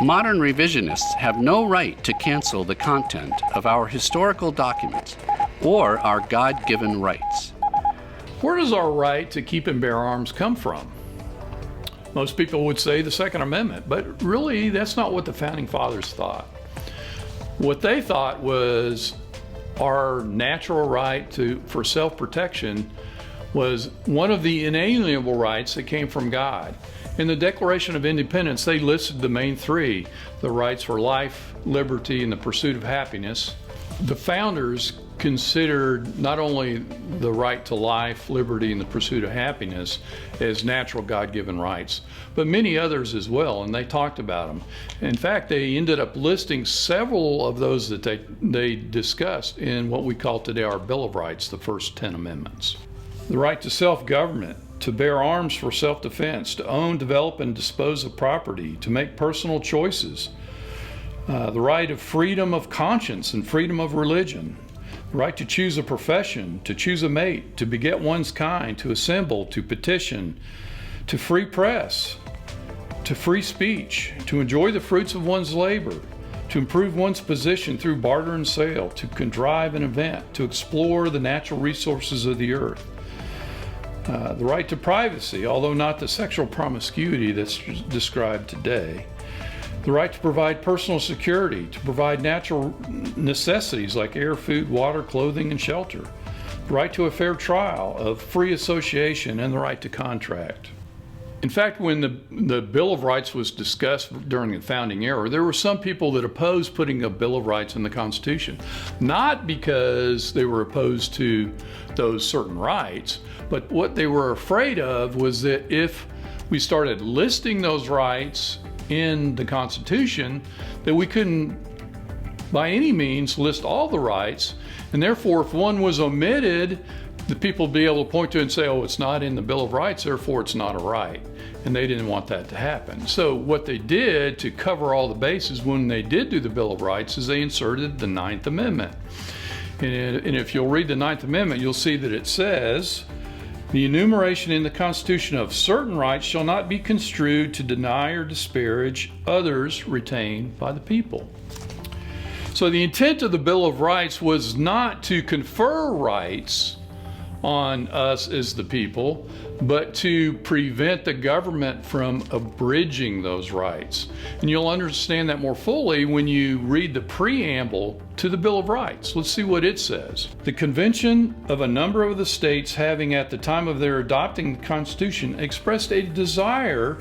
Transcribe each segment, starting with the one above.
Modern revisionists have no right to cancel the content of our historical documents or our God-given rights. Where does our right to keep and bear arms come from? Most people would say the Second Amendment, but really that's not what the Founding Fathers thought. What they thought was our natural right for self-protection was one of the inalienable rights that came from God. In the Declaration of Independence, they listed the main three: the rights for life, liberty, and the pursuit of happiness. The founders considered not only the right to life, liberty, and the pursuit of happiness as natural God-given rights, but many others as well, and they talked about them. In fact, they ended up listing several of those that they discussed in what we call today our Bill of Rights, the first 10 amendments. The right to self-government, to bear arms for self-defense, to own, develop, and dispose of property, to make personal choices, the right of freedom of conscience and freedom of religion, the right to choose a profession, to choose a mate, to beget one's kind, to assemble, to petition, to free press, to free speech, to enjoy the fruits of one's labor, to improve one's position through barter and sale, to contrive an event, to explore the natural resources of the earth. The right to privacy, although not the sexual promiscuity that's described today. The right to provide personal security, to provide natural necessities like air, food, water, clothing, and shelter. The right to a fair trial, of free association, and the right to contract. In fact, when the Bill of Rights was discussed during the founding era, there were some people that opposed putting a Bill of Rights in the Constitution. Not because they were opposed to those certain rights, but what they were afraid of was that if we started listing those rights in the Constitution, that we couldn't by any means list all the rights, and therefore if one was omitted, the people would be able to point to it and say, oh, it's not in the Bill of Rights, therefore it's not a right. And they didn't want that to happen. So what they did to cover all the bases when they did do the Bill of Rights is they inserted the 9th Amendment. And if you'll read the 9th Amendment, you'll see that it says, the enumeration in the Constitution of certain rights shall not be construed to deny or disparage others retained by the people. So the intent of the Bill of Rights was not to confer rights on us as the people, but to prevent the government from abridging those rights. And you'll understand that more fully when you read the preamble to the Bill of Rights. Let's see what it says. The convention of a number of the states having at the time of their adopting the Constitution expressed a desire,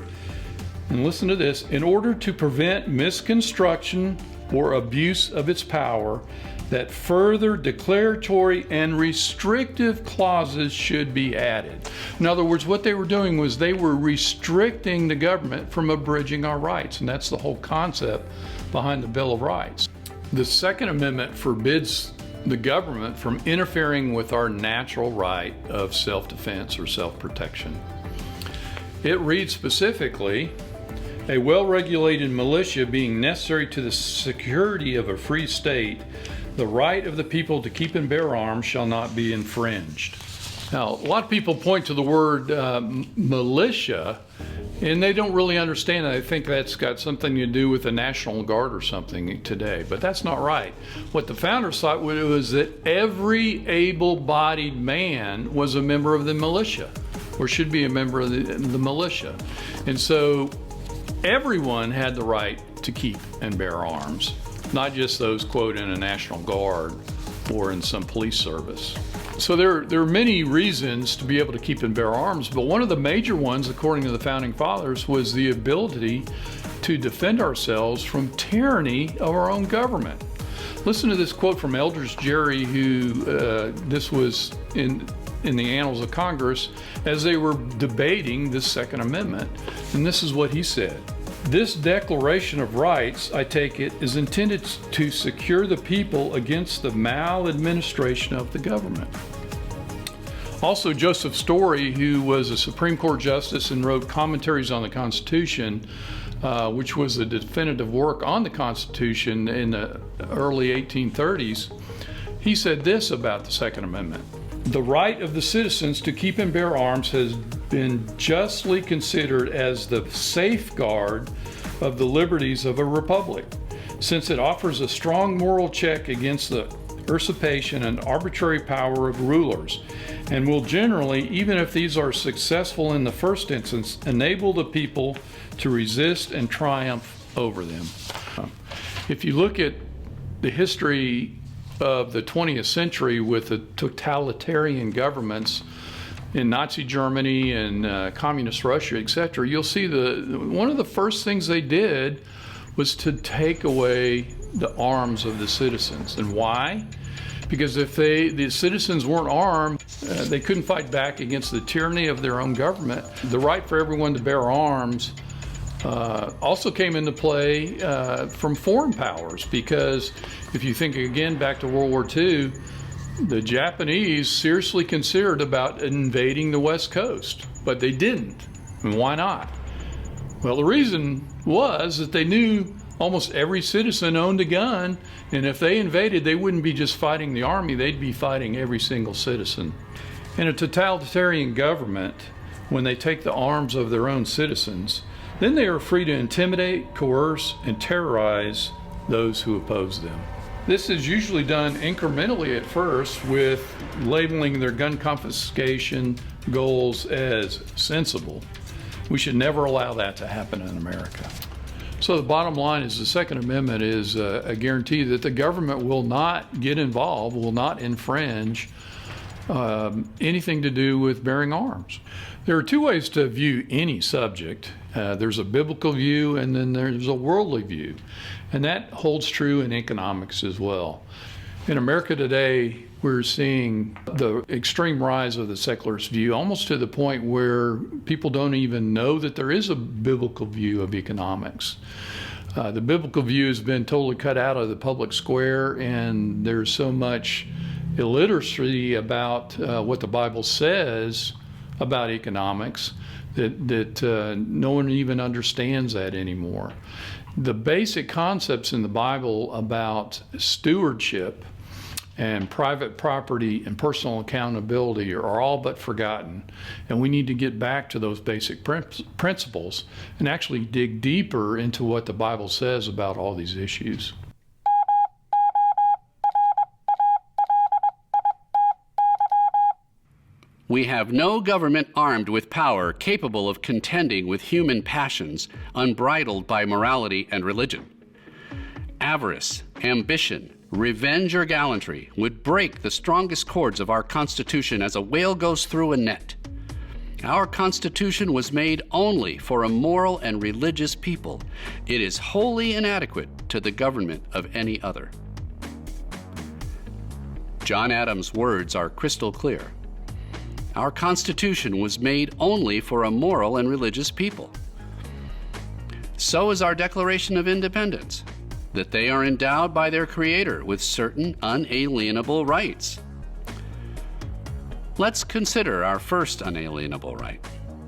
and listen to this, in order to prevent misconstruction or abuse of its power, that further declaratory and restrictive clauses should be added. In other words, what they were doing was they were restricting the government from abridging our rights, and that's the whole concept behind the Bill of Rights. The Second Amendment forbids the government from interfering with our natural right of self-defense or self-protection. It reads specifically, a well-regulated militia being necessary to the security of a free state, the right of the people to keep and bear arms shall not be infringed. Now, a lot of people point to the word militia, and they don't really understand it. I think that's got something to do with the National Guard or something today, but that's not right. What the founders thought was that every able-bodied man was a member of the militia, or should be a member of the militia. And so everyone had the right to keep and bear arms, not just those, quote, in a National Guard or in some police service. So there are many reasons to be able to keep and bear arms, but one of the major ones, according to the Founding Fathers, was the ability to defend ourselves from tyranny of our own government. Listen to this quote from Eldridge Gerry, who this was in the Annals of Congress as they were debating this Second Amendment, and this is what he said. This Declaration of Rights, I take it, is intended to secure the people against the maladministration of the government. Also, Joseph Story, who was a Supreme Court Justice and wrote commentaries on the Constitution, which was the definitive work on the Constitution in the early 1830s, he said this about the Second Amendment. The right of the citizens to keep and bear arms has been justly considered as the safeguard of the liberties of a republic, since it offers a strong moral check against the usurpation and arbitrary power of rulers, and will generally, even if these are successful in the first instance, enable the people to resist and triumph over them. If you look at the history of the 20th century with the totalitarian governments in Nazi Germany and communist Russia, etc., you'll see one of the first things they did was to take away the arms of the citizens. And why? Because if the citizens weren't armed, they couldn't fight back against the tyranny of their own government. The right for everyone to bear arms also came into play from foreign powers, because if you think again back to World War II, the Japanese seriously considered about invading the West Coast, but they didn't. And why not? Well, the reason was that they knew almost every citizen owned a gun, and if they invaded, they wouldn't be just fighting the army, they'd be fighting every single citizen. In a totalitarian government, when they take the arms of their own citizens, then they are free to intimidate, coerce, and terrorize those who oppose them. This is usually done incrementally at first, with labeling their gun confiscation goals as sensible. We should never allow that to happen in America. So the bottom line is the Second Amendment is a guarantee that the government will not get involved, will not infringe anything to do with bearing arms. There are two ways to view any subject. There's a biblical view, and then there's a worldly view. And that holds true in economics as well. In America today, we're seeing the extreme rise of the secularist view, almost to the point where people don't even know that there is a biblical view of economics. The biblical view has been totally cut out of the public square, and there's so much illiteracy about what the Bible says about economics that no one even understands that anymore. The basic concepts in the Bible about stewardship and private property and personal accountability are all but forgotten. And we need to get back to those basic principles and actually dig deeper into what the Bible says about all these issues. We have no government armed with power capable of contending with human passions unbridled by morality and religion. Avarice, ambition, revenge, or gallantry would break the strongest cords of our Constitution as a whale goes through a net. Our Constitution was made only for a moral and religious people. It is wholly inadequate to the government of any other. John Adams' words are crystal clear. Our Constitution was made only for a moral and religious people. So is our Declaration of Independence, that they are endowed by their Creator with certain unalienable rights. Let's consider our first unalienable right.